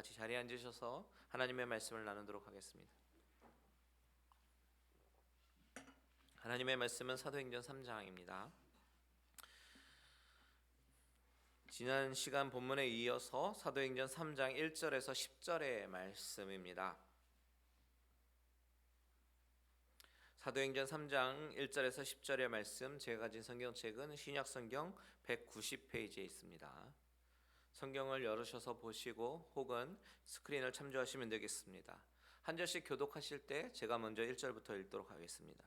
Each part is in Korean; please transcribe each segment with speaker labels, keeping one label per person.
Speaker 1: 같이 자리에 앉으셔서 하나님의 말씀을 나누도록 하겠습니다. 하나님의 말씀은 사도행전 3장입니다. 지난 시간 본문에 이어서 사도행전 3장 1절에서 10절의 말씀입니다. 사도행전 3장 1절에서 10절의 말씀, 제가 가진 성경책은 신약성경 190페이지에 있습니다. 성경을 열으셔서 보시고 혹은 스크린을 참조하시면 되겠습니다. 한 절씩 교독하실 때 제가 먼저 1절부터 읽도록 하겠습니다.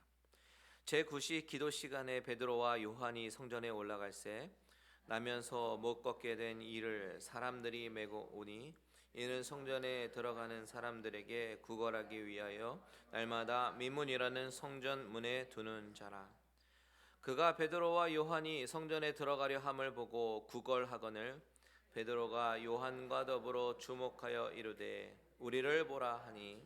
Speaker 1: 제9시 기도 시간에 베드로와 요한이 성전에 올라갈새 나면서 못 걷게 된 이를 사람들이 메고 오니 이는 성전에 들어가는 사람들에게 구걸하기 위하여 날마다 미문이라는 성전 문에 두는 자라. 그가 베드로와 요한이 성전에 들어가려 함을 보고 구걸하거늘 베드로가 요한과 더불어 주목하여 이르되 우리를 보라 하니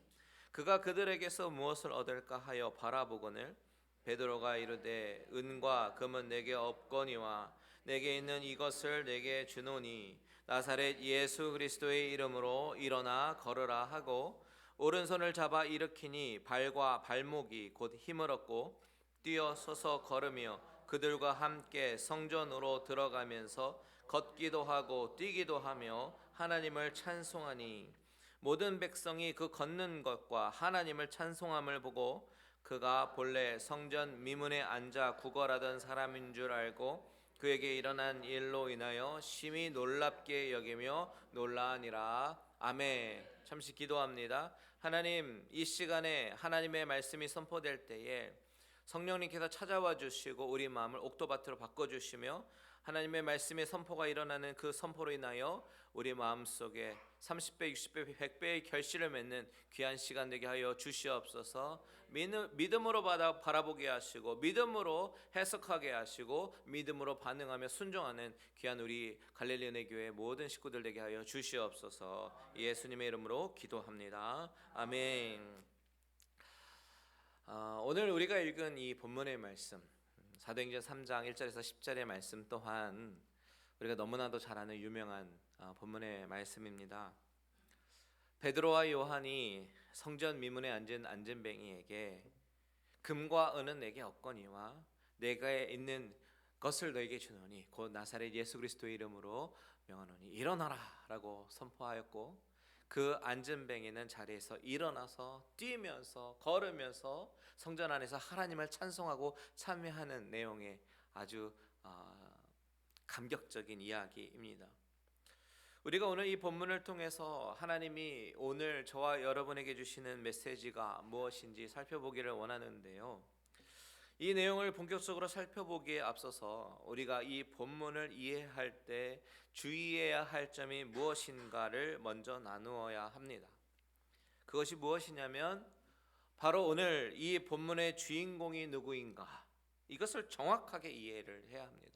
Speaker 1: 그가 그들에게서 무엇을 얻을까 하여 바라보거늘 베드로가 이르되 은과 금은 내게 없거니와 내게 있는 이것을 내게 주노니 나사렛 예수 그리스도의 이름으로 일어나 걸으라 하고 오른손을 잡아 일으키니 발과 발목이 곧 힘을 얻고 뛰어 서서 걸으며 그들과 함께 성전으로 들어가면서 걷기도 하고 뛰기도 하며 하나님을 찬송하니 모든 백성이 그 걷는 것과 하나님을 찬송함을 보고 그가 본래 성전 미문에 앉아 구걸하던 사람인 줄 알고 그에게 일어난 일로 인하여 심히 놀랍게 여기며 놀라니라. 아멘. 잠시 기도합니다. 하나님, 이 시간에 하나님의 말씀이 선포될 때에 성령님께서 찾아와 주시고 우리 마음을 옥토밭으로 바꿔주시며 하나님의 말씀의 선포가 일어나는 그 선포로 인하여 우리 마음속에 30배, 60배, 100배의 결실을 맺는 귀한 시간 되게 하여 주시옵소서. 믿음으로 바라보게 하시고 믿음으로 해석하게 하시고 믿음으로 반응하며 순종하는 귀한 우리 갈릴리 은혜교회 모든 식구들 되게 하여 주시옵소서. 예수님의 이름으로 기도합니다. 아멘. 오늘 우리가 읽은 이 본문의 말씀 사도행전 3장 1절에서 10절의 말씀 또한 우리가 너무나도 잘 아는 유명한 본문의 말씀입니다. 베드로와 요한이 성전 미문에 앉은 안전뱅이에게 금과 은은 내게 없거니와 내게 있는 것을 너에게 주노니 곧 나사렛 예수 그리스도의 이름으로 명하노니 일어나라 라고 선포하였고 그 안전뱅이는 자리에서 일어나서 뛰면서 걸으면서 성전 안에서 하나님을 찬송하고 참여하는 내용의 아주 감격적인 이야기입니다. 우리가 오늘 이 본문을 통해서 하나님이 오늘 저와 여러분에게 주시는 메시지가 무엇인지 살펴보기를 원하는데요. 이 내용을 본격적으로 살펴보기에 앞서서 우리가 이 본문을 이해할 때 주의해야 할 점이 무엇인가를 먼저 나누어야 합니다. 그것이 무엇이냐면 바로 오늘 이 본문의 주인공이 누구인가, 이것을 정확하게 이해를 해야 합니다.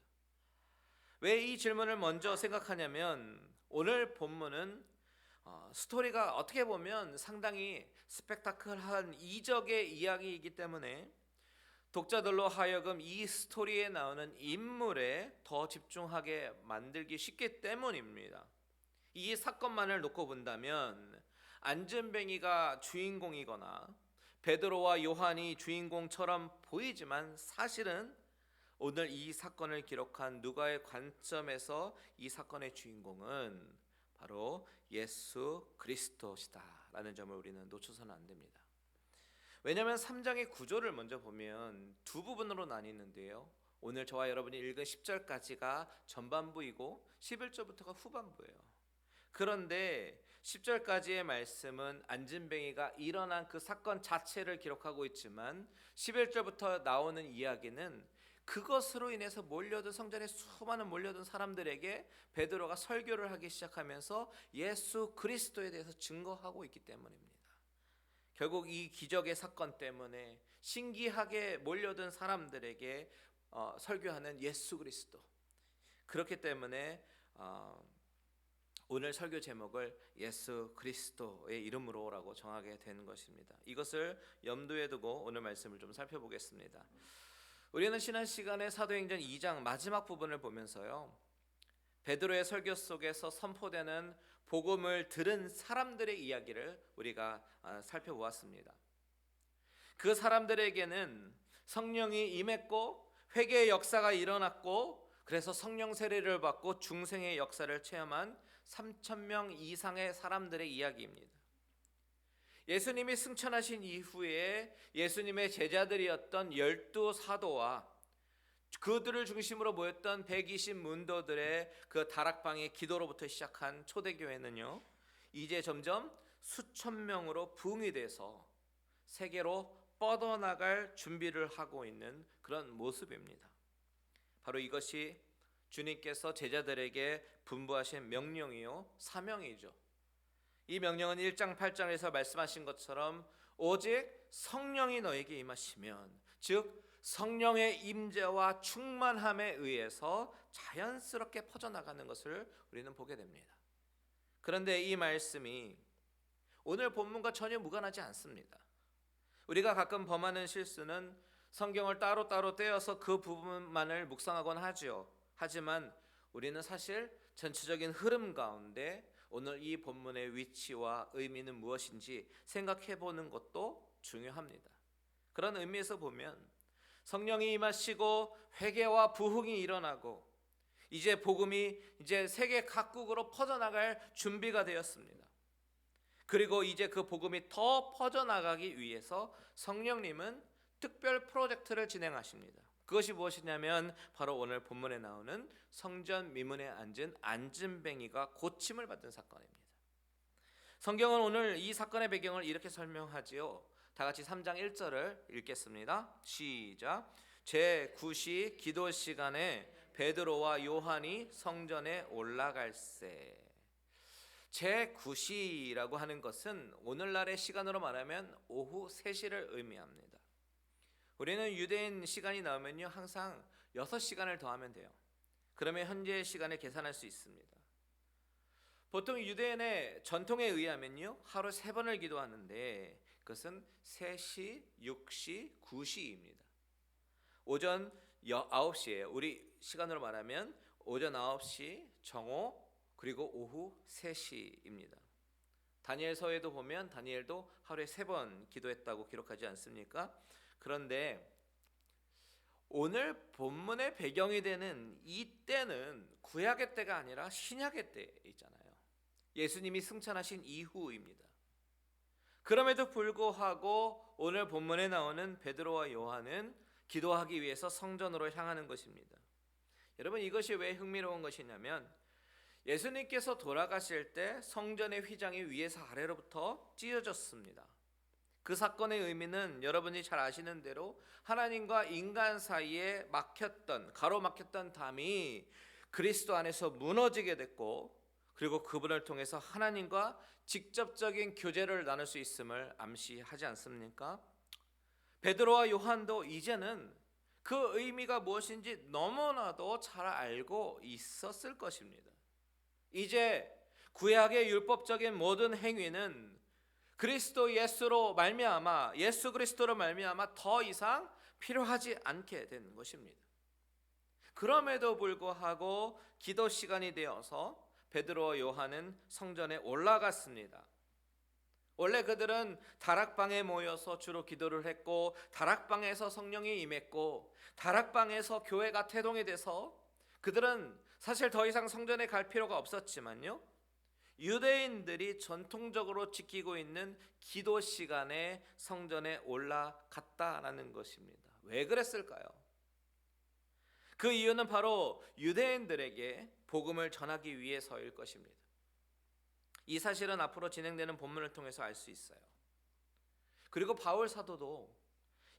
Speaker 1: 왜 이 질문을 먼저 생각하냐면 오늘 본문은 스토리가 어떻게 보면 상당히 스펙타클한 이적의 이야기이기 때문에 독자들로 하여금 이 스토리에 나오는 인물에 더 집중하게 만들기 쉽기 때문입니다. 이 사건만을 놓고 본다면 안전뱅이가 주인공이거나 베드로와 요한이 주인공처럼 보이지만 사실은 오늘 이 사건을 기록한 누가의 관점에서 이 사건의 주인공은 바로 예수 그리스도시다라는 점을 우리는 놓쳐서는 안 됩니다. 왜냐하면 3장의 구조를 먼저 보면 두 부분으로 나뉘는데요. 오늘 저와 여러분이 읽은 10절까지가 전반부이고 11절부터가 후반부예요. 그런데 10절까지의 말씀은 안진뱅이가 일어난 그 사건 자체를 기록하고 있지만 11절부터 나오는 이야기는 그것으로 인해서 몰려든 성전에 수많은 몰려든 사람들에게 베드로가 설교를 하기 시작하면서 예수 그리스도에 대해서 증거하고 있기 때문입니다. 결국 이 기적의 사건 때문에 신기하게 몰려든 사람들에게 설교하는 예수 그리스도. 그렇기 때문에 오늘 설교 제목을 예수 그리스도의 이름으로라고 정하게 된 것입니다. 이것을 염두에 두고 오늘 말씀을 좀 살펴보겠습니다. 우리는 지난 시간에 사도행전 2장 마지막 부분을 보면서요, 베드로의 설교 속에서 선포되는 복음을 들은 사람들의 이야기를 우리가 살펴보았습니다. 그 사람들에게는 성령이 임했고 회개의 역사가 일어났고 그래서 성령 세례를 받고 중생의 역사를 체험한 3,000명 이상의 사람들의 이야기입니다. 예수님이 승천하신 이후에 예수님의 제자들이었던 12사도와 그들을 중심으로 모였던 120 문도들의 그 다락방의 기도로부터 시작한 초대교회는요, 이제 점점 수천 명으로 부흥이 돼서 세계로 뻗어나갈 준비를 하고 있는 그런 모습입니다. 바로 이것이 주님께서 제자들에게 분부하신 명령이요 사명이죠. 이 명령은 1장 8절에서 말씀하신 것처럼 오직 성령이 너에게 임하시면, 즉 성령의 임재와 충만함에 의해서 자연스럽게 퍼져나가는 것을 우리는 보게 됩니다. 그런데 이 말씀이 오늘 본문과 전혀 무관하지 않습니다. 우리가 가끔 범하는 실수는 성경을 따로따로 떼어서 그 부분만을 묵상하곤 하죠. 하지만 우리는 사실 전체적인 흐름 가운데 오늘 이 본문의 위치와 의미는 무엇인지 생각해 보는 것도 중요합니다. 그런 의미에서 보면 성령이 임하시고 회개와 부흥이 일어나고 이제 복음이 이제 세계 각국으로 퍼져나갈 준비가 되었습니다. 그리고 이제 그 복음이 더 퍼져나가기 위해서 성령님은 특별 프로젝트를 진행하십니다. 그것이 무엇이냐면 바로 오늘 본문에 나오는 성전 미문에 앉은 안진뱅이가 고침을 받은 사건입니다. 성경은 오늘 이 사건의 배경을 이렇게 설명하지요. 다 같이 3장 1절을 읽겠습니다. 시작. 제9시 기도 시간에 베드로와 요한이 성전에 올라갈새. 제9시라고 하는 것은 오늘날의 시간으로 말하면 오후 3시를 의미합니다. 우리는 유대인 시간이 나오면요 항상 6시간을 더하면 돼요. 그러면 현재 시간을 계산할 수 있습니다. 보통 유대인의 전통에 의하면요 하루 3번을 기도하는데 그것은 3시, 6시, 9시입니다. 오전 9시에 우리 시간으로 말하면 오전 9시 정오 그리고 오후 3시입니다. 다니엘서에도 보면 다니엘도 하루에 3번 기도했다고 기록하지 않습니까? 그런데 오늘 본문의 배경이 되는 이 때는 구약의 때가 아니라 신약의 때이잖아요. 예수님이 승천하신 이후입니다. 그럼에도 불구하고 오늘 본문에 나오는 베드로와 요한은 기도하기 위해서 성전으로 향하는 것입니다. 여러분 이것이 왜 흥미로운 것이냐면 예수님께서 돌아가실 때 성전의 휘장이 위에서 아래로부터 찢어졌습니다. 그 사건의 의미는 여러분이 잘 아시는 대로 하나님과 인간 사이에 가로막혔던 담이 그리스도 안에서 무너지게 됐고 그리고 그분을 통해서 하나님과 직접적인 교제를 나눌 수 있음을 암시하지 않습니까? 베드로와 요한도 이제는 그 의미가 무엇인지 너무나도 잘 알고 있었을 것입니다. 이제 구약의 율법적인 모든 행위는 그리스도 예수로 말미암아 예수 그리스도로 말미암아 더 이상 필요하지 않게 된 것입니다. 그럼에도 불구하고 기도 시간이 되어서 베드로와 요한은 성전에 올라갔습니다. 원래 그들은 다락방에 모여서 주로 기도를 했고 다락방에서 성령이 임했고 다락방에서 교회가 태동이 돼서 그들은 사실 더 이상 성전에 갈 필요가 없었지만요 유대인들이 전통적으로 지키고 있는 기도 시간에 성전에 올라갔다라는 것입니다. 왜 그랬을까요? 그 이유는 바로 유대인들에게 복음을 전하기 위해서일 것입니다. 이 사실은 앞으로 진행되는 본문을 통해서 알 수 있어요. 그리고 바울 사도도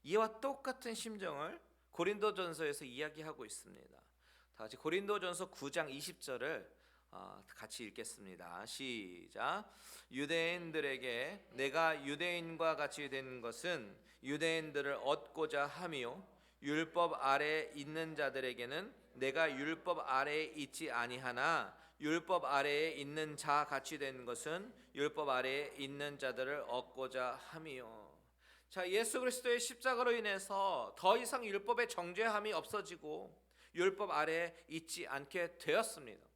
Speaker 1: 이와 똑같은 심정을 고린도전서에서 이야기하고 있습니다. 다 같이 고린도전서 9장 20절을 같이 읽겠습니다. 시작. 유대인들에게 내가 유대인과 같이 된 것은 유대인들을 얻고자 함이요 율법 아래에 있는 자들에게는 내가 율법 아래에 있지 아니하나 율법 아래에 있는 자 같이 된 것은 율법 아래에 있는 자들을 얻고자 함이요. 자, 예수 그리스도의 십자가로 인해서 더 이상 율법의 정죄함이 없어지고 율법 아래에 있지 않게 되었습니다.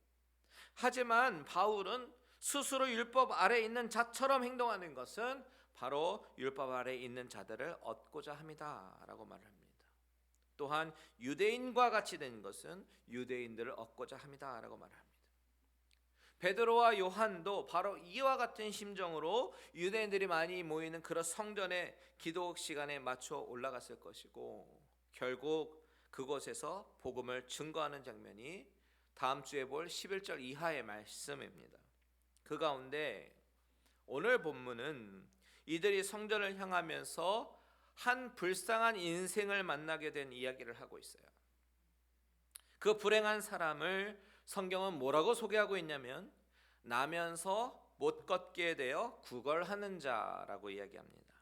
Speaker 1: 하지만 바울은 스스로 율법 아래 있는 자처럼 행동하는 것은 바로 율법 아래 있는 자들을 얻고자 함이다라고 말을 합니다. 또한 유대인과 같이 된 것은 유대인들을 얻고자 함이다라고 말을 합니다. 베드로와 요한도 바로 이와 같은 심정으로 유대인들이 많이 모이는 그런 성전의 기도 시간에 맞춰 올라갔을 것이고, 결국 그곳에서 복음을 증거하는 장면이 다음 주에 볼 11절 이하의 말씀입니다. 그 가운데 오늘 본문은 이들이 성전을 향하면서 한 불쌍한 인생을 만나게 된 이야기를 하고 있어요. 그 불행한 사람을 성경은 뭐라고 소개하고 있냐면 나면서 못 걷게 되어 구걸하는 자라고 이야기합니다.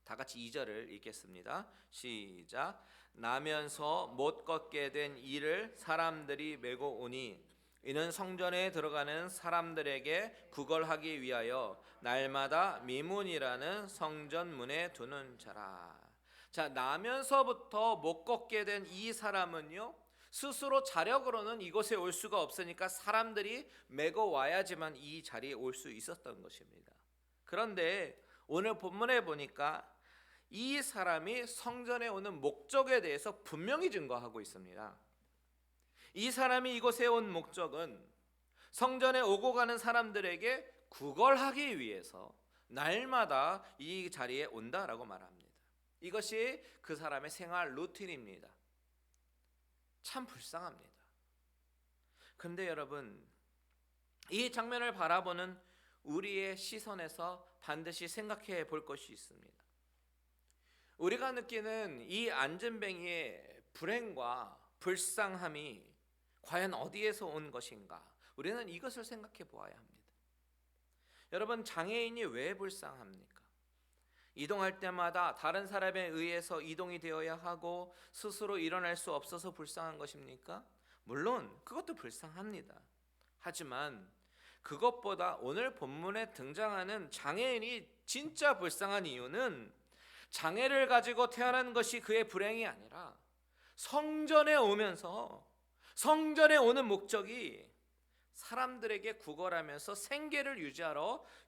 Speaker 1: 다 같이 2절을 읽겠습니다. 시작. 나면서 못 걷게 된 이를 사람들이 메고 오니 이는 성전에 들어가는 사람들에게 구걸하기 위하여 날마다 미문이라는 성전문에 두는 자라. 자, 나면서부터 못 걷게 된 이 사람은요, 스스로 자력으로는 이곳에 올 수가 없으니까 사람들이 메고 와야지만 이 자리에 올 수 있었던 것입니다. 그런데 오늘 본문에 보니까 이 사람이 성전에 오는 목적에 대해서 분명히 증거하고 있습니다. 이 사람이 이곳에 온 목적은 성전에 오고 가는 사람들에게 구걸하기 위해서 날마다 이 자리에 온다라고 말합니다. 이것이 그 사람의 생활 루틴입니다. 참 불쌍합니다. 그런데 여러분, 이 장면을 바라보는 우리의 시선에서 반드시 생각해 볼 것이 있습니다. 우리가 느끼는 이 안전뱅이의 불행과 불쌍함이 과연 어디에서 온 것인가? 우리는 이것을 생각해 보아야 합니다. 여러분, 장애인이 왜 불쌍합니까? 이동할 때마다 다른 사람에 의해서 이동이 되어야 하고 스스로 일어날 수 없어서 불쌍한 것입니까? 물론 그것도 불쌍합니다. 하지만 그것보다 오늘 본문에 등장하는 장애인이 진짜 불쌍한 이유는 장애를 가지고 태어난 것이 그의 불행이 아니라 성전에 오면서 성전에 오는 목적이 사람들에게 구걸하면서 생계를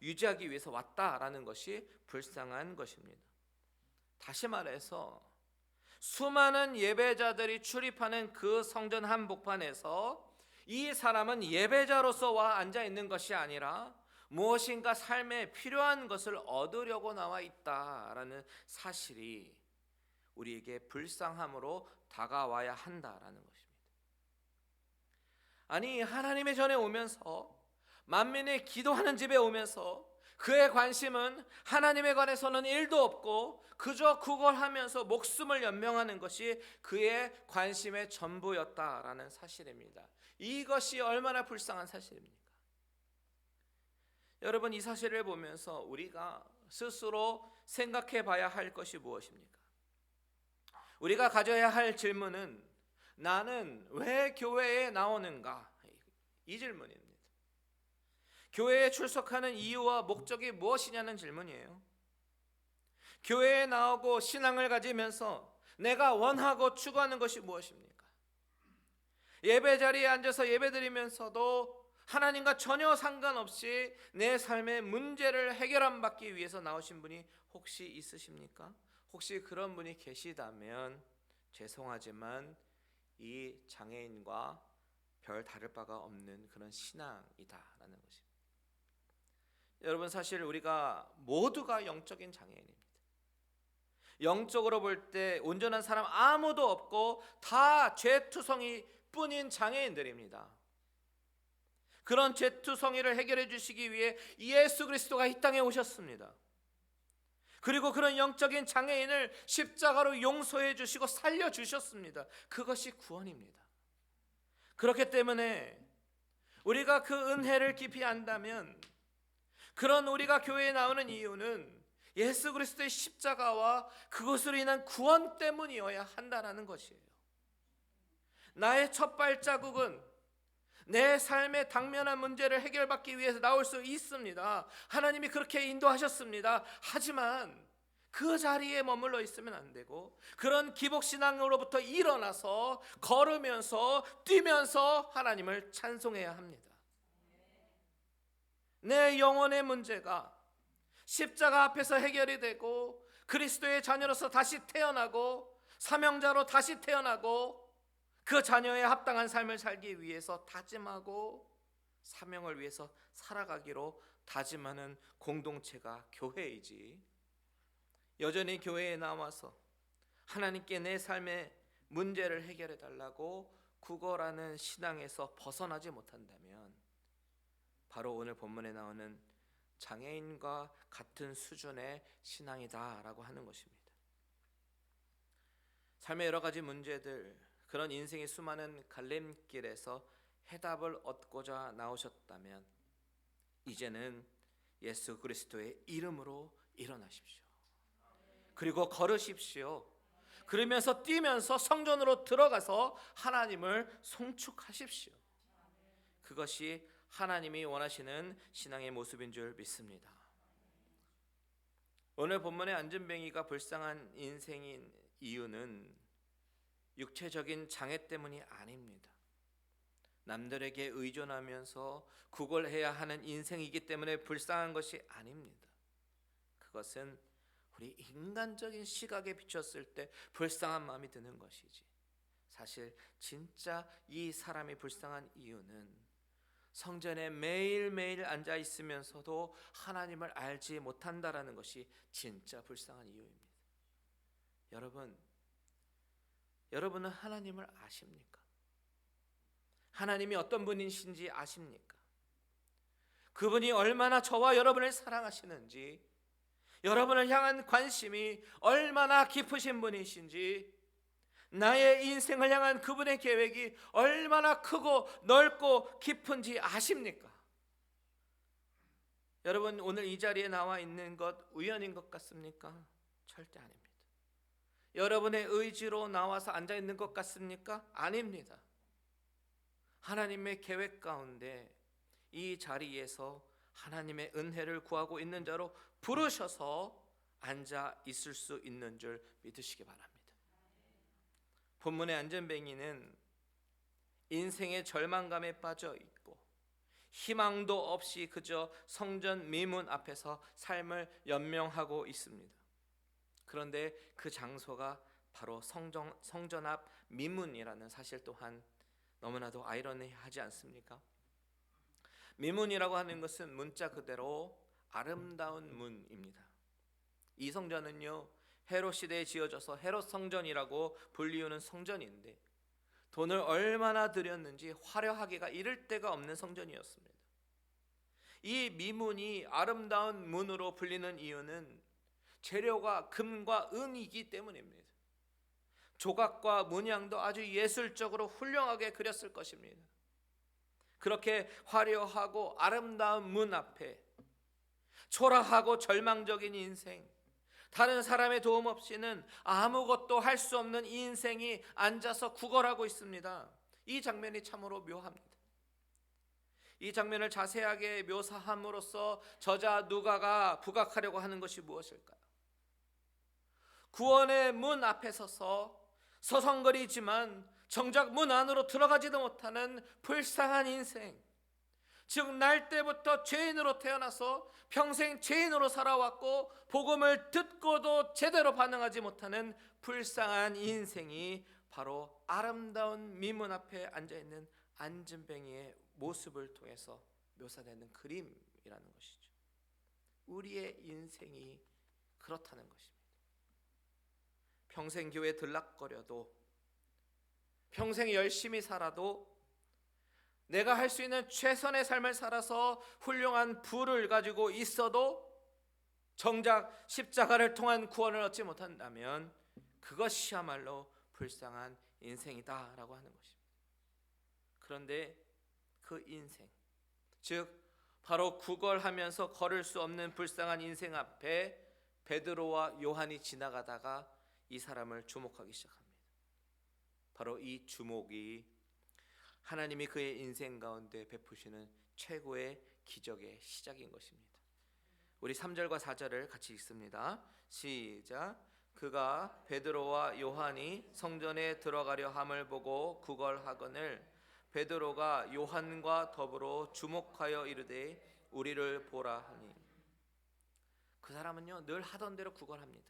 Speaker 1: 유지하기 위해서 왔다라는 것이 불쌍한 것입니다. 다시 말해서 수많은 예배자들이 출입하는 그 성전 한복판에서 이 사람은 예배자로서 와 앉아 있는 것이 아니라 무엇인가 삶에 필요한 것을 얻으려고 나와 있다라는 사실이 우리에게 불쌍함으로 다가와야 한다라는 것입니다. 아니, 하나님의 전에 오면서 만민의 기도하는 집에 오면서 그의 관심은 하나님에 관해서는 1도 없고 그저 구걸하면서 목숨을 연명하는 것이 그의 관심의 전부였다라는 사실입니다. 이것이 얼마나 불쌍한 사실입니까? 여러분, 이 사실을 보면서 우리가 스스로 생각해 봐야 할 것이 무엇입니까? 우리가 가져야 할 질문은 나는 왜 교회에 나오는가? 이 질문입니다. 교회에 출석하는 이유와 목적이 무엇이냐는 질문이에요. 교회에 나오고 신앙을 가지면서 내가 원하고 추구하는 것이 무엇입니까? 예배 자리에 앉아서 예배드리면서도 하나님과 전혀 상관없이 내 삶의 문제를 해결받기 위해서 나오신 분이 혹시 있으십니까? 혹시 그런 분이 계시다면 죄송하지만 이 장애인과 별 다를 바가 없는 그런 신앙이다라는 것입니다. 여러분, 사실 우리가 모두가 영적인 장애인입니다. 영적으로 볼 때 온전한 사람 아무도 없고 다 죄투성이 뿐인 장애인들입니다. 그런 죄투성이를 해결해 주시기 위해 예수 그리스도가 이 땅에 오셨습니다. 그리고 그런 영적인 장애인을 십자가로 용서해 주시고 살려 주셨습니다. 그것이 구원입니다. 그렇기 때문에 우리가 그 은혜를 깊이 안다면 그런 우리가 교회에 나오는 이유는 예수 그리스도의 십자가와 그것으로 인한 구원 때문이어야 한다는 것이에요. 나의 첫 발자국은 내 삶의 당면한 문제를 해결받기 위해서 나올 수 있습니다. 하나님이 그렇게 인도하셨습니다. 하지만 그 자리에 머물러 있으면 안 되고 그런 기복신앙으로부터 일어나서 걸으면서 뛰면서 하나님을 찬송해야 합니다. 내 영혼의 문제가 십자가 앞에서 해결이 되고 그리스도의 자녀로서 다시 태어나고 사명자로 다시 태어나고 그 자녀의 합당한 삶을 살기 위해서 다짐하고 사명을 위해서 살아가기로 다짐하는 공동체가 교회이지, 여전히 교회에 나와서 하나님께 내 삶의 문제를 해결해 달라고 구걸하는 신앙에서 벗어나지 못한다면 바로 오늘 본문에 나오는 장애인과 같은 수준의 신앙이다라고 하는 것입니다. 삶의 여러 가지 문제들, 그런 인생의 수많은 갈림길에서 해답을 얻고자 나오셨다면 이제는 예수 그리스도의 이름으로 일어나십시오. 그리고 걸으십시오. 그러면서 뛰면서 성전으로 들어가서 하나님을 송축하십시오. 그것이 하나님이 원하시는 신앙의 모습인 줄 믿습니다. 오늘 본문의 안전뱅이가 불쌍한 인생인 이유는 육체적인 장애 때문이 아닙니다. 남들에게 의존하면서 구걸해야 하는 인생이기 때문에 불쌍한 것이 아닙니다. 그것은 우리 인간적인 시각에 비쳤을 때 불쌍한 마음이 드는 것이지, 사실 진짜 이 사람이 불쌍한 이유는 성전에 매일매일 앉아 있으면서도 하나님을 알지 못한다라는 것이 진짜 불쌍한 이유입니다. 여러분은 하나님을 아십니까? 하나님이 어떤 분이신지 아십니까? 그분이 얼마나 저와 여러분을 사랑하시는지, 여러분을 향한 관심이 얼마나 깊으신 분이신지, 나의 인생을 향한 그분의 계획이 얼마나 크고 넓고 깊은지 아십니까? 여러분, 오늘 이 자리에 나와 있는 것 우연인 것 같습니까? 절대 아닙니다. 여러분의 의지로 나와서 앉아 있는 것 같습니까? 아닙니다. 하나님의 계획 가운데 이 자리에서 하나님의 은혜를 구하고 있는 자로 부르셔서 앉아 있을 수 있는 줄 믿으시기 바랍니다. 본문의 안전뱅이는 인생의 절망감에 빠져 있고 희망도 없이 그저 성전 미문 앞에서 삶을 연명하고 있습니다. 그런데 그 장소가 바로 성전 앞 미문이라는 사실 또한 너무나도 아이러니하지 않습니까? 미문이라고 하는 것은 문자 그대로 아름다운 문입니다. 이 성전은요, 헤롯 시대에 지어져서 헤롯 성전이라고 불리우는 성전인데 돈을 얼마나 들였는지 화려하기가 이를 데가 없는 성전이었습니다. 이 미문이 아름다운 문으로 불리는 이유는 재료가 금과 은이기 때문입니다. 조각과 문양도 아주 예술적으로 훌륭하게 그렸을 것입니다. 그렇게 화려하고 아름다운 문 앞에 초라하고 절망적인 인생, 다른 사람의 도움 없이는 아무것도 할 수 없는 인생이 앉아서 구걸하고 있습니다. 이 장면이 참으로 묘합니다. 이 장면을 자세하게 묘사함으로써 저자 누가가 부각하려고 하는 것이 무엇일까요? 구원의 문 앞에 서서 서성거리지만 정작 문 안으로 들어가지도 못하는 불쌍한 인생, 즉 날 때부터 죄인으로 태어나서 평생 죄인으로 살아왔고 복음을 듣고도 제대로 반응하지 못하는 불쌍한 인생이 바로 아름다운 미문 앞에 앉아있는 안전뱅이의 모습을 통해서 묘사되는 그림이라는 것이죠. 우리의 인생이 그렇다는 것입니다. 평생 교회 들락거려도, 평생 열심히 살아도, 내가 할 수 있는 최선의 삶을 살아서 훌륭한 부를 가지고 있어도 정작 십자가를 통한 구원을 얻지 못한다면 그것이야말로 불쌍한 인생이다라고 하는 것입니다. 그런데 그 인생, 즉 바로 구걸하면서 걸을 수 없는 불쌍한 인생 앞에 베드로와 요한이 지나가다가 이 사람을 주목하기 시작합니다. 바로 이 주목이 하나님이 그의 인생 가운데 베푸시는 최고의 기적의 시작인 것입니다. 우리 3절과 4절을 같이 읽습니다. 시작. 그가 베드로와 요한이 성전에 들어가려 함을 보고 구걸하거늘 베드로가 요한과 더불어 주목하여 이르되 우리를 보라 하니. 그 사람은요 늘 하던 대로 구걸합니다.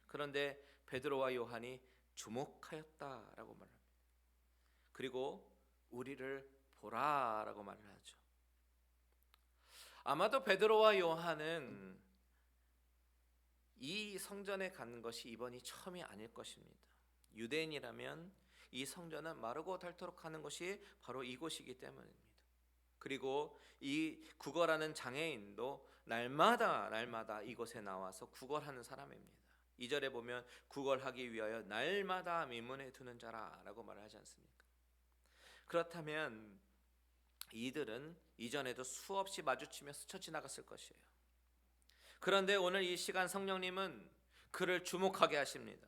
Speaker 1: 그런데 베드로와 요한이 주목하였다라고 말합니다. 그리고 우리를 보라라고 말을 하죠. 아마도 베드로와 요한은 이 성전에 가는 것이 이번이 처음이 아닐 것입니다. 유대인이라면 이 성전은 마르고 닳도록 하는 것이 바로 이곳이기 때문입니다. 그리고 이 구걸하는 장애인도 날마다 이곳에 나와서 구걸하는 사람입니다. 2절에 보면 구걸하기 위하여 날마다 민문에 두는 자라라고 말하지 않습니까? 그렇다면 이들은 이전에도 수없이 마주치며 스쳐 지나갔을 것이에요. 그런데 오늘 이 시간 성령님은 그를 주목하게 하십니다.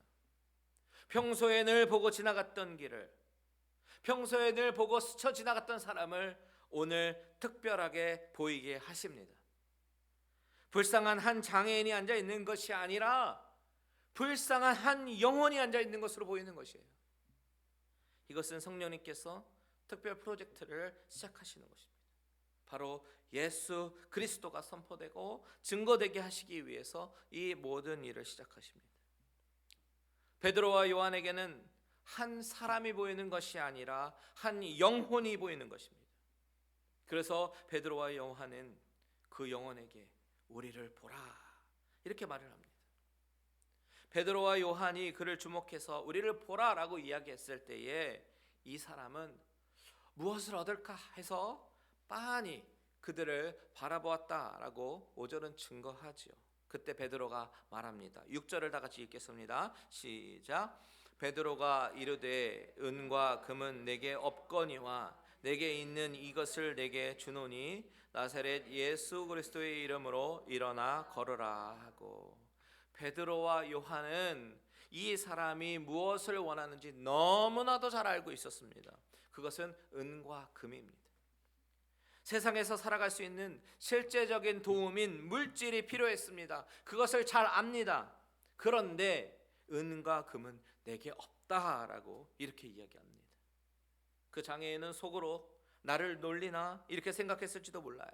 Speaker 1: 평소에 늘 보고 지나갔던 길을, 평소에 늘 보고 스쳐 지나갔던 사람을 오늘 특별하게 보이게 하십니다. 불쌍한 한 장애인이 앉아 있는 것이 아니라 불쌍한 한 영혼이 앉아 있는 것으로 보이는 것이에요. 이것은 성령님께서 특별 프로젝트를 시작하시는 것입니다. 바로 예수 그리스도가 선포되고 증거되게 하시기 위해서 이 모든 일을 시작하십니다. 베드로와 요한에게는 한 사람이 보이는 것이 아니라 한 영혼이 보이는 것입니다. 그래서 베드로와 요한은 그 영혼에게 우리를 보라 이렇게 말을 합니다. 베드로와 요한이 그를 주목해서 우리를 보라라고 이야기했을 때에 이 사람은 무엇을 얻을까 해서 빤히 그들을 바라보았다라고 5절은 증거하지요. 그때 베드로가 말합니다. 6절을 다 같이 읽겠습니다. 시작. 베드로가 이르되 은과 금은 내게 없거니와 내게 있는 이것을 내게 주노니 나사렛 예수 그리스도의 이름으로 일어나 걸으라 하고. 베드로와 요한은 이 사람이 무엇을 원하는지 너무나도 잘 알고 있었습니다. 그것은 은과 금입니다. 세상에서 살아갈 수 있는 실제적인 도움인 물질이 필요했습니다. 그것을 잘 압니다. 그런데 은과 금은 내게 없다라고 이렇게 이야기합니다. 그 장애인은 속으로 나를 놀리나 이렇게 생각했을지도 몰라요.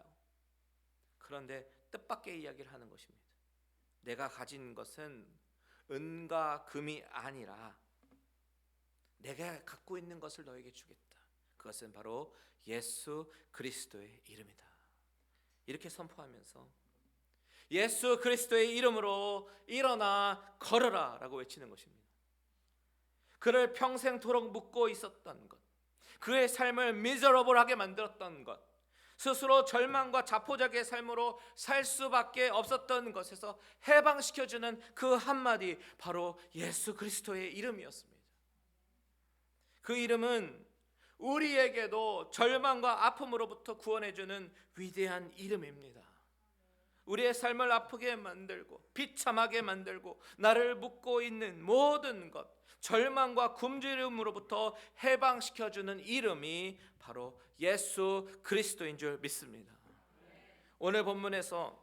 Speaker 1: 그런데 뜻밖의 이야기를 하는 것입니다. 내가 가진 것은 은과 금이 아니라 내가 갖고 있는 것을 너에게 주겠다. 그것은 바로 예수 그리스도의 이름이다. 이렇게 선포하면서 예수 그리스도의 이름으로 일어나 걸어라 라고 외치는 것입니다. 그를 평생토록 묶고 있었던 것, 그의 삶을 미저러블하게 만들었던 것, 스스로 절망과 자포자기의 삶으로 살 수밖에 없었던 것에서 해방시켜주는 그 한마디, 바로 예수 그리스도의 이름이었습니다. 그 이름은 우리에게도 절망과 아픔으로부터 구원해주는 위대한 이름입니다. 우리의 삶을 아프게 만들고 비참하게 만들고 나를 묶고 있는 모든 것, 절망과 굶주림으로부터 해방시켜주는 이름이 바로 예수 그리스도인 줄 믿습니다. 오늘 본문에서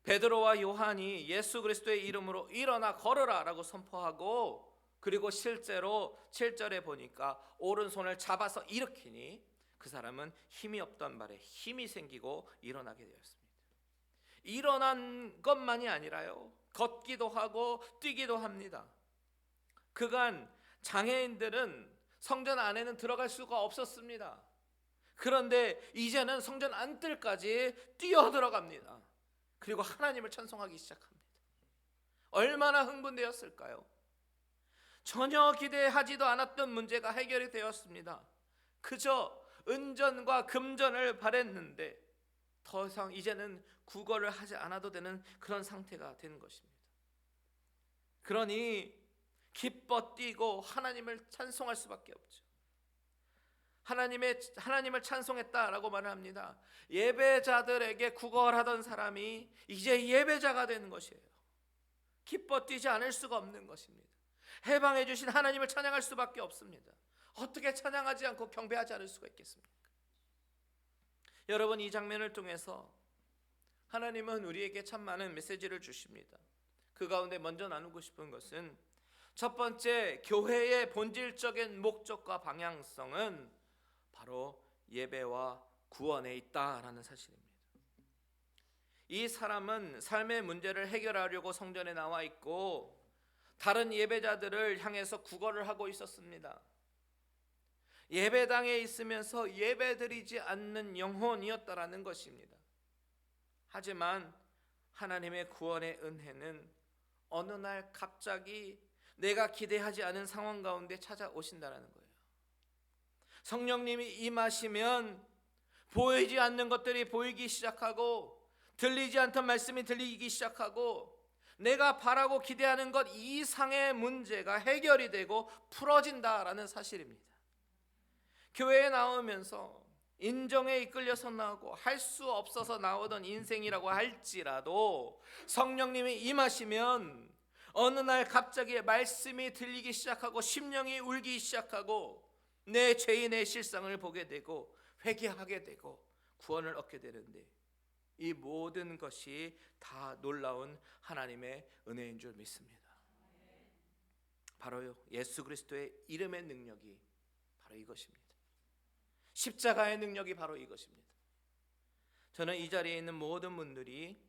Speaker 1: 베드로와 요한이 예수 그리스도의 이름으로 일어나 걸어라 라고 선포하고, 그리고 실제로 7절에 보니까 오른손을 잡아서 일으키니 그 사람은 힘이 없던 발에 힘이 생기고 일어나게 되었습니다. 일어난 것만이 아니라요, 걷기도 하고 뛰기도 합니다. 그간 장애인들은 성전 안에는 들어갈 수가 없었습니다. 그런데 이제는 성전 안뜰까지 뛰어 들어갑니다. 그리고 하나님을 찬송하기 시작합니다. 얼마나 흥분되었을까요? 전혀 기대하지도 않았던 문제가 해결이 되었습니다. 그저 은전과 금전을 바랬는데 더 이상 이제는 구걸을 하지 않아도 되는 그런 상태가 된 것입니다. 그러니 기뻐 뛰고 하나님을 찬송할 수밖에 없죠. 하나님을 찬송했다라고 말을 합니다. 예배자들에게 구걸하던 사람이 이제 예배자가 되는 것이에요. 기뻐 뛰지 않을 수가 없는 것입니다. 해방해 주신 하나님을 찬양할 수밖에 없습니다. 어떻게 찬양하지 않고 경배하지 않을 수가 있겠습니까? 여러분, 이 장면을 통해서 하나님은 우리에게 참 많은 메시지를 주십니다. 그 가운데 먼저 나누고 싶은 것은, 첫 번째, 교회의 본질적인 목적과 방향성은 바로 예배와 구원에 있다라는 사실입니다. 이 사람은 삶의 문제를 해결하려고 성전에 나와 있고 다른 예배자들을 향해서 구걸을 하고 있었습니다. 예배당에 있으면서 예배드리지 않는 영혼이었다라는 것입니다. 하지만 하나님의 구원의 은혜는 어느 날 갑자기 내가 기대하지 않은 상황 가운데 찾아오신다는 거예요. 성령님이 임하시면 보이지 않는 것들이 보이기 시작하고 들리지 않던 말씀이 들리기 시작하고 내가 바라고 기대하는 것 이상의 문제가 해결이 되고 풀어진다라는 사실입니다. 교회에 나오면서 인정에 이끌려서 나오고 할 수 없어서 나오던 인생이라고 할지라도 성령님이 임하시면 어느 날 갑자기 말씀이 들리기 시작하고 심령이 울기 시작하고 내 죄인의 실상을 보게 되고 회개하게 되고 구원을 얻게 되는데 이 모든 것이 다 놀라운 하나님의 은혜인 줄 믿습니다. 바로 예수 그리스도의 이름의 능력이 바로 이것입니다. 십자가의 능력이 바로 이것입니다. 저는 이 자리에 있는 모든 분들이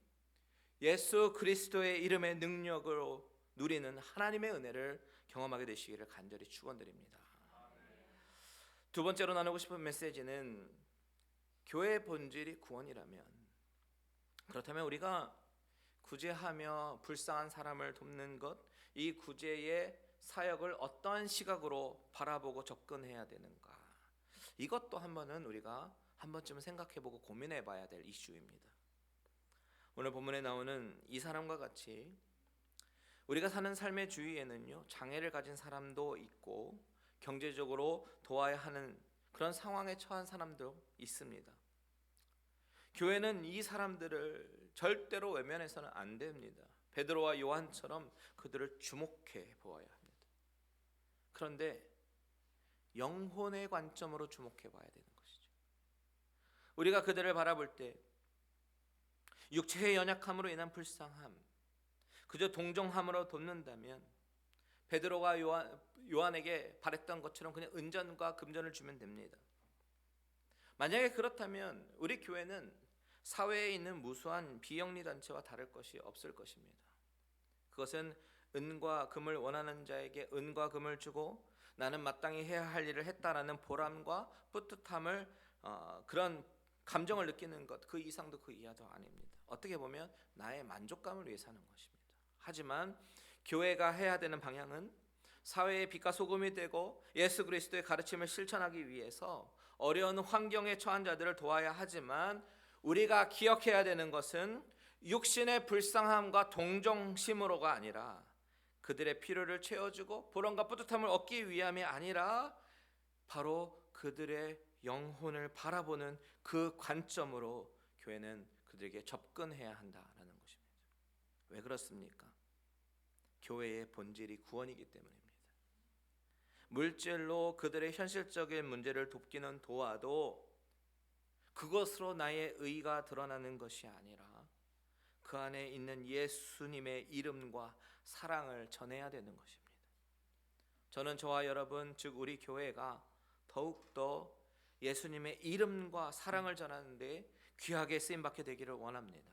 Speaker 1: 예수 그리스도의 이름의 능력으로 누리는 하나님의 은혜를 경험하게 되시기를 간절히 축원드립니다. 두 번째로 나누고 싶은 메시지는 교회의 본질이 구원이라면, 그렇다면 우리가 구제하며 불쌍한 사람을 돕는 것, 이 구제의 사역을 어떠한 시각으로 바라보고 접근해야 되는가, 이것도 한번은 우리가 한 번쯤 생각해보고 고민해봐야 될 이슈입니다. 오늘 본문에 나오는 이 사람과 같이 우리가 사는 삶의 주위에는요, 장애를 가진 사람도 있고 경제적으로 도와야 하는 그런 상황에 처한 사람도 있습니다. 교회는 이 사람들을 절대로 외면해서는 안 됩니다. 베드로와 요한처럼 그들을 주목해 보아야 합니다. 그런데 영혼의 관점으로 주목해 봐야 되는 것이죠. 우리가 그들을 바라볼 때 육체의 연약함으로 인한 불쌍함, 그저 동정함으로 돕는다면 베드로와 요한에게 바랬던 것처럼 그냥 은전과 금전을 주면 됩니다. 만약에 그렇다면 우리 교회는 사회에 있는 무수한 비영리 단체와 다를 것이 없을 것입니다. 그것은 은과 금을 원하는 자에게 은과 금을 주고 나는 마땅히 해야 할 일을 했다라는 보람과 뿌듯함을 그런 감정을 느끼는 것, 그 이상도 그 이하도 아닙니다. 어떻게 보면 나의 만족감을 위해 사는 것입니다. 하지만 교회가 해야 되는 방향은 사회의 빛과 소금이 되고 예수 그리스도의 가르침을 실천하기 위해서 어려운 환경에 처한 자들을 도와야 하지만 우리가 기억해야 되는 것은 육신의 불쌍함과 동정심으로가 아니라 그들의 필요를 채워주고 보람과 뿌듯함을 얻기 위함이 아니라 바로 그들의 영혼을 바라보는 그 관점으로 교회는 그들에게 접근해야 한다라는 것입니다. 왜 그렇습니까? 교회의 본질이 구원이기 때문입니다. 물질로 그들의 현실적인 문제를 돕기는 도와도 그것으로 나의 의가 드러나는 것이 아니라 그 안에 있는 예수님의 이름과 사랑을 전해야 되는 것입니다. 저는 저와 여러분, 즉 우리 교회가 더욱더 예수님의 이름과 사랑을 전하는데 귀하게 쓰임받게 되기를 원합니다.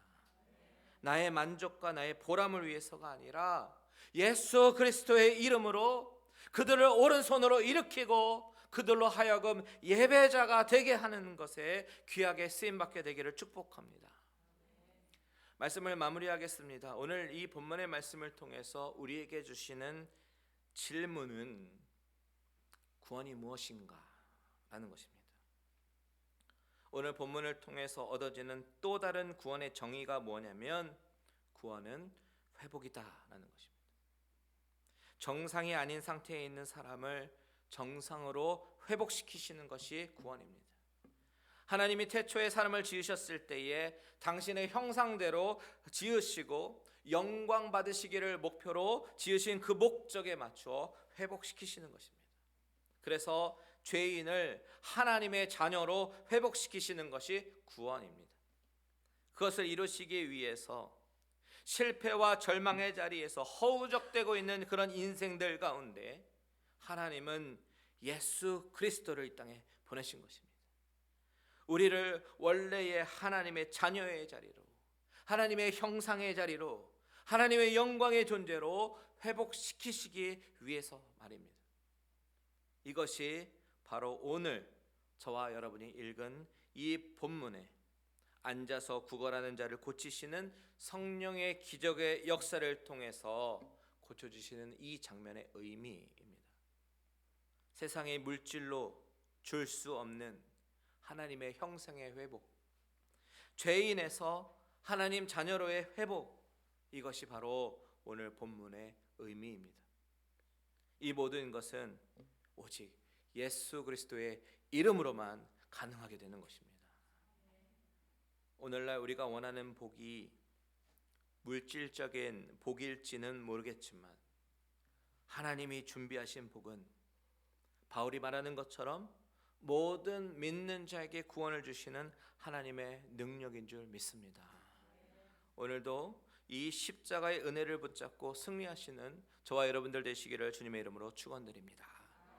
Speaker 1: 나의 만족과 나의 보람을 위해서가 아니라 예수 그리스도의 이름으로 그들을 오른손으로 일으키고 그들로 하여금 예배자가 되게 하는 것에 귀하게 쓰임받게 되기를 축복합니다. 말씀을 마무리하겠습니다. 오늘 이 본문의 말씀을 통해서 우리에게 주시는 질문은 구원이 무엇인가? 라는 것입니다. 오늘 본문을 통해서 얻어지는 또 다른 구원의 정의가 뭐냐면 구원은 회복이다 라는 것입니다. 정상이 아닌 상태에 있는 사람을 정상으로 회복시키시는 것이 구원입니다. 하나님이 태초에 사람을 지으셨을 때에 당신의 형상대로 지으시고 영광 받으시기를 목표로 지으신 그 목적에 맞추어 회복시키시는 것입니다. 그래서 죄인을 하나님의 자녀로 회복시키시는 것이 구원입니다. 그것을 이루시기 위해서 실패와 절망의 자리에서 허우적대고 있는 그런 인생들 가운데 하나님은 예수 그리스도를 이 땅에 보내신 것입니다. 우리를 원래의 하나님의 자녀의 자리로, 하나님의 형상의 자리로, 하나님의 영광의 존재로 회복시키시기 위해서 말입니다. 이것이 바로 오늘 저와 여러분이 읽은 이 본문에 앉아서 구걸하는 자를 고치시는 성령의 기적의 역사를 통해서 고쳐주시는 이 장면의 의미입니다. 세상의 물질로 줄 수 없는 하나님의 형상의 회복, 죄인에서 하나님 자녀로의 회복, 이것이 바로 오늘 본문의 의미입니다. 이 모든 것은 오직 예수 그리스도의 이름으로만 가능하게 되는 것입니다. 오늘날 우리가 원하는 복이 물질적인 복일지는 모르겠지만 하나님이 준비하신 복은 바울이 말하는 것처럼 모든 믿는 자에게 구원을 주시는 하나님의 능력인 줄 믿습니다. 오늘도 이 십자가의 은혜를 붙잡고 승리하시는 저와 여러분들 되시기를 주님의 이름으로 축원드립니다.